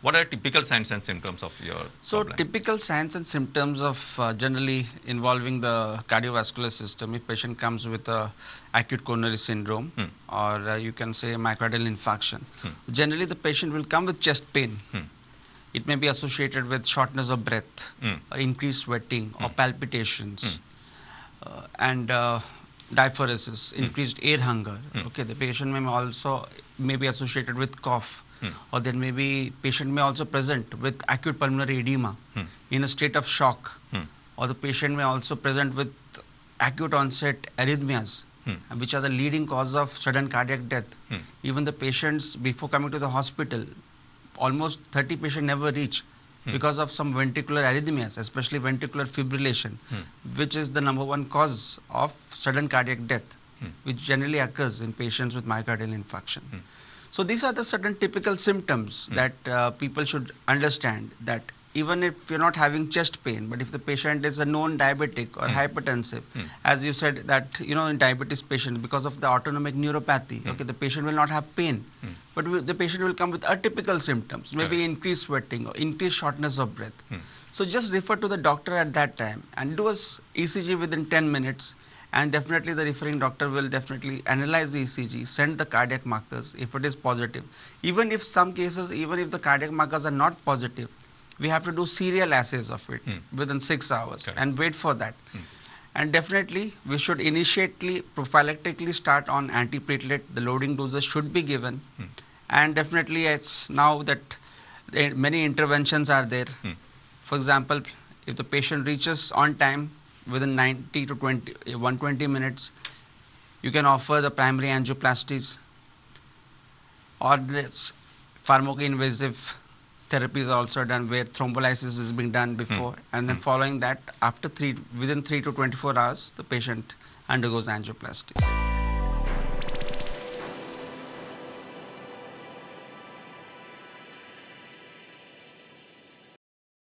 What are typical signs and symptoms of your So problem? typical signs and symptoms of generally involving the cardiovascular system, if patient comes with a acute coronary syndrome or you can say myocardial infarction, generally the patient will come with chest pain. It may be associated with shortness of breath, increased sweating or palpitations, and diaphoresis, increased air hunger. Okay, the patient may also may be associated with cough, or there may be patient may also present with acute pulmonary edema in a state of shock, or the patient may also present with acute onset arrhythmias, which are the leading cause of sudden cardiac death. Even the patients before coming to the hospital, almost 30 patients never reach because of some ventricular arrhythmias, especially ventricular fibrillation, which is the number one cause of sudden cardiac death, which generally occurs in patients with myocardial infarction. So these are the certain typical symptoms that people should understand, that even if you're not having chest pain, but if the patient is a known diabetic or hypertensive, as you said that, in diabetes patients, because of the autonomic neuropathy, okay, the patient will not have pain, but the patient will come with atypical symptoms, maybe increased sweating or increased shortness of breath. So just refer to the doctor at that time and do a ECG within 10 minutes. And definitely the referring doctor will definitely analyze the ECG, send the cardiac markers if it is positive. Even if some cases, even if the cardiac markers are not positive, we have to do serial assays of it within 6 hours and wait for that. And definitely we should initially prophylactically start on antiplatelet. The loading doses should be given. And definitely it's now that many interventions are there. For example, if the patient reaches on time within 90 to 120 minutes, you can offer the primary angioplasties, or this pharmacoinvasive therapies are also done where thrombolysis is being done before, and then following that, within 3 to 24 hours, the patient undergoes angioplasty.